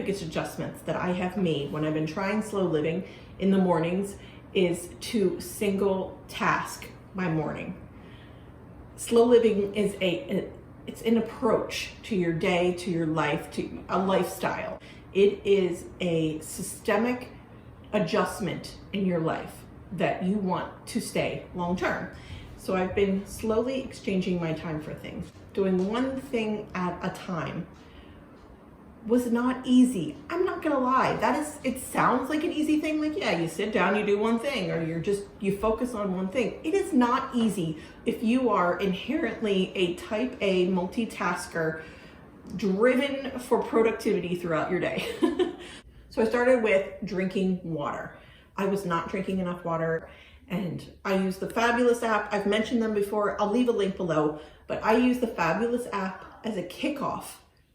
biggest adjustments that I have made when I've been trying slow living in the mornings is to single task my morning. Slow living is it's an approach to your day, to your life, to a lifestyle. It is a systemic adjustment in your life that you want to stay long term. So I've been slowly exchanging my time for things. Doing one thing at a time was not easy. I'm not gonna lie. It sounds like an easy thing. Like, yeah, you sit down, you do one thing, or you focus on one thing. It is not easy if you are inherently a type A multitasker driven for productivity throughout your day. So I started with drinking water. I was not drinking enough water, and I use the Fabulous app. I've mentioned them before. I'll leave a link below, but I use the Fabulous app as a kickoff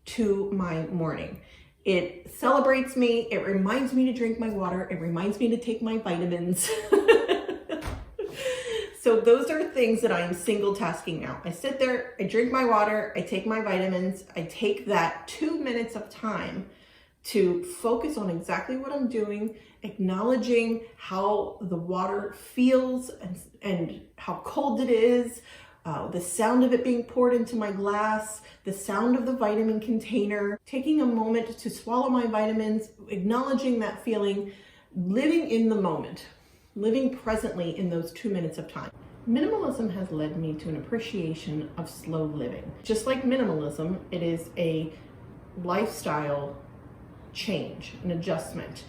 to my morning. It celebrates me. It reminds me to drink my water. It reminds me to take my vitamins. So those are things that I am single tasking now. I sit there, I drink my water, I take my vitamins, I take that 2 minutes of time to focus on exactly what I'm doing, acknowledging how the water feels and how cold it is, the sound of it being poured into my glass, the sound of the vitamin container, taking a moment to swallow my vitamins, acknowledging that feeling, living in the moment, living presently in those 2 minutes of time. Minimalism has led me to an appreciation of slow living. Just like minimalism, it is a lifestyle change, an adjustment.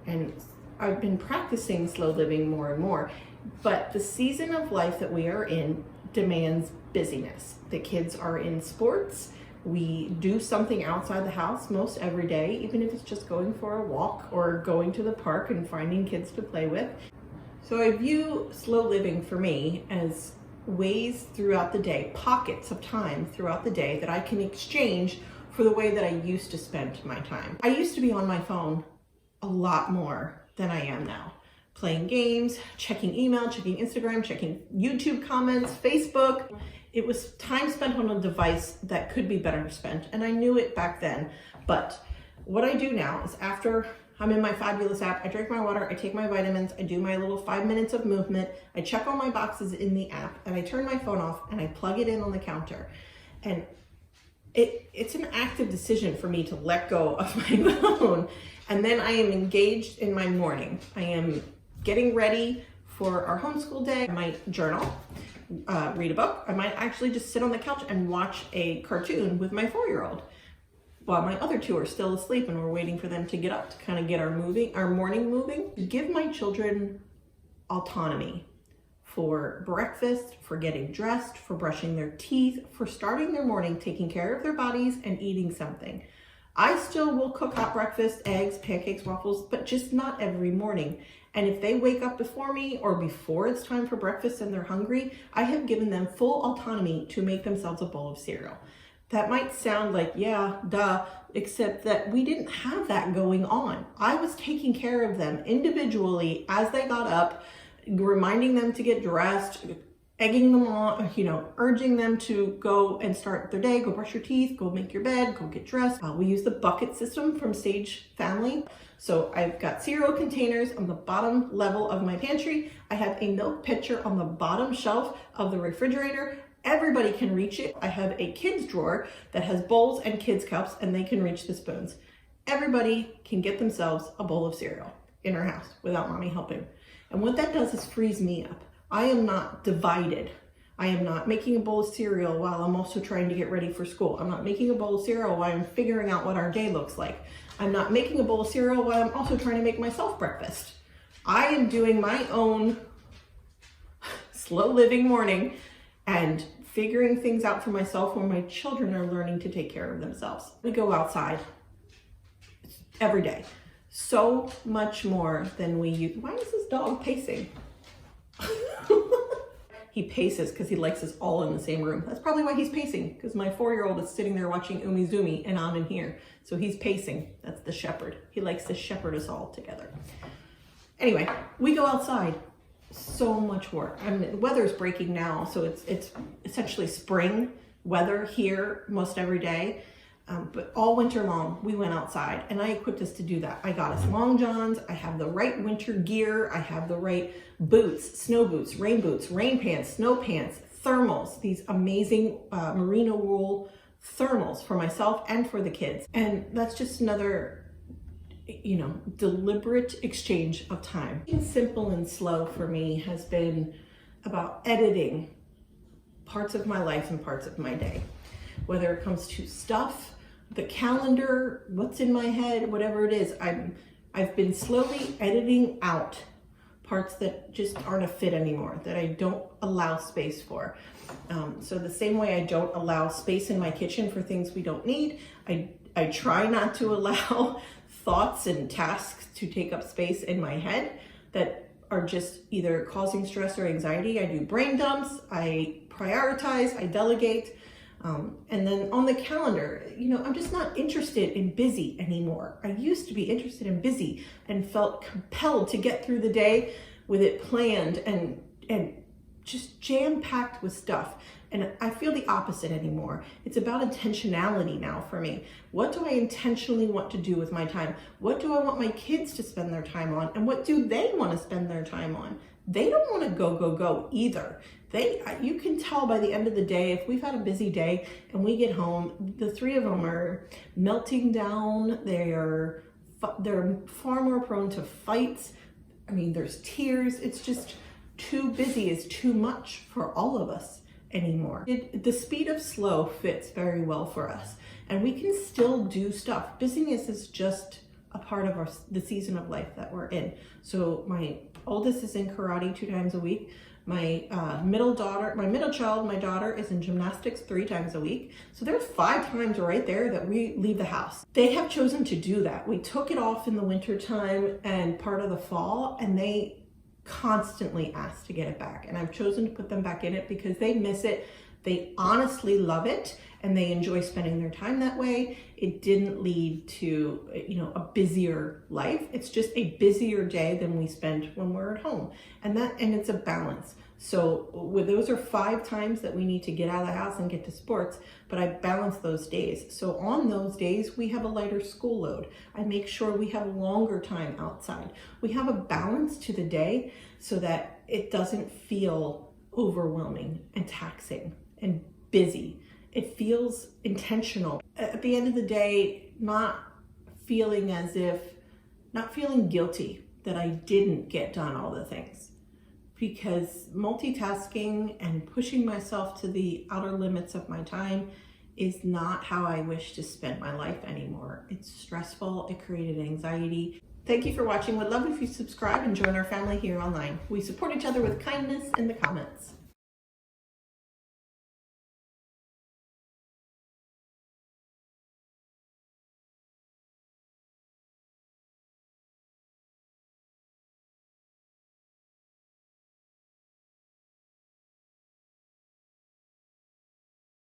And I've been practicing slow living more and more, but the season of life that we are in demands busyness. The kids are in sports. We do something outside the house most every day, even if it's just going for a walk or going to the park and finding kids to play with. So I view slow living for me as ways throughout the day, pockets of time throughout the day that I can exchange for the way that I used to spend my time. I used to be on my phone a lot more than I am now. Playing games, checking email, checking Instagram, checking YouTube comments, Facebook. It was time spent on a device that could be better spent, and I knew it back then. But what I do now is after I'm in my Fabulous app, I drink my water, I take my vitamins, I do my little 5 minutes of movement, I check all my boxes in the app, and I turn my phone off and I plug it in on the counter. And it's an active decision for me to let go of my phone. And then I am engaged in my morning. I am getting ready for our homeschool day. I might journal, read a book. I might actually just sit on the couch and watch a cartoon with my 4-year-old while my other two are still asleep and we're waiting for them to get up to kind of get our morning moving. Give my children autonomy for breakfast, for getting dressed, for brushing their teeth, for starting their morning, taking care of their bodies and eating something. I still will cook hot breakfast, eggs, pancakes, waffles, but just not every morning. And if they wake up before me or before it's time for breakfast and they're hungry, I have given them full autonomy to make themselves a bowl of cereal. That might sound like, yeah, duh, except that we didn't have that going on. I was taking care of them individually as they got up, reminding them to get dressed, egging them on, urging them to go and start their day, go brush your teeth, go make your bed, go get dressed. We use the bucket system from Sage Family. So I've got cereal containers on the bottom level of my pantry. I have a milk pitcher on the bottom shelf of the refrigerator. Everybody can reach it. I have a kids drawer that has bowls and kids cups, and they can reach the spoons. Everybody can get themselves a bowl of cereal in our house without mommy helping. And what that does is frees me up. I am not divided. I am not making a bowl of cereal while I'm also trying to get ready for school. I'm not making a bowl of cereal while I'm figuring out what our day looks like. I'm not making a bowl of cereal while I'm also trying to make myself breakfast. I am doing my own slow living morning and figuring things out for myself when my children are learning to take care of themselves. We go outside every day. So much more than we use. Why is this dog pacing? He paces because he likes us all in the same room. That's probably why he's pacing, because my 4-year-old is sitting there watching Umi Zumi and I'm in here. So he's pacing. That's the shepherd. He likes to shepherd us all together. Anyway, we go outside. So much work. I mean, the weather's breaking now, so it's essentially spring weather here most every day. But all winter long, we went outside and I equipped us to do that. I got us long johns. I have the right winter gear. I have the right boots, snow boots, rain pants, snow pants, thermals, these amazing merino wool thermals for myself and for the kids. And that's just another, deliberate exchange of time. Being simple and slow for me has been about editing parts of my life and parts of my day. Whether it comes to stuff, the calendar, what's in my head, whatever it is, I've been slowly editing out parts that just aren't a fit anymore, that I don't allow space for. So the same way I don't allow space in my kitchen for things we don't need, I try not to allow thoughts and tasks to take up space in my head that are just either causing stress or anxiety. I do brain dumps, I prioritize, I delegate. And then on the calendar, I'm just not interested in busy anymore. I used to be interested in busy and felt compelled to get through the day with it planned and just jam-packed with stuff. And I feel the opposite anymore. It's about intentionality now for me. What do I intentionally want to do with my time? What do I want my kids to spend their time on? And what do they want to spend their time on? They don't want to go either. You can tell by the end of the day, if we've had a busy day and we get home, the three of them are melting down. They're far more prone to fights. There's tears. It's just too busy is too much for all of us anymore. The speed of slow fits very well for us, and we can still do stuff. Busyness is just a part of the season of life that we're in. So my oldest is in karate 2 times a week. My middle child, my daughter, is in gymnastics 3 times a week. So there's 5 times right there that we leave the house. They have chosen to do that. We took it off in the winter time and part of the fall, and they constantly ask to get it back. And I've chosen to put them back in it because they miss it. They honestly love it and they enjoy spending their time that way. It didn't lead to, a busier life. It's just a busier day than we spend when we're at home. And it's a balance. So those are 5 times that we need to get out of the house and get to sports, but I balance those days. So on those days, we have a lighter school load. I make sure we have longer time outside. We have a balance to the day so that it doesn't feel overwhelming and taxing and busy. It feels intentional. At the end of the day, not feeling guilty that I didn't get done all the things. Because multitasking and pushing myself to the outer limits of my time is not how I wish to spend my life anymore. It's stressful, it created anxiety. Thank you for watching. Would love if you subscribe and join our family here online. We support each other with kindness in the comments.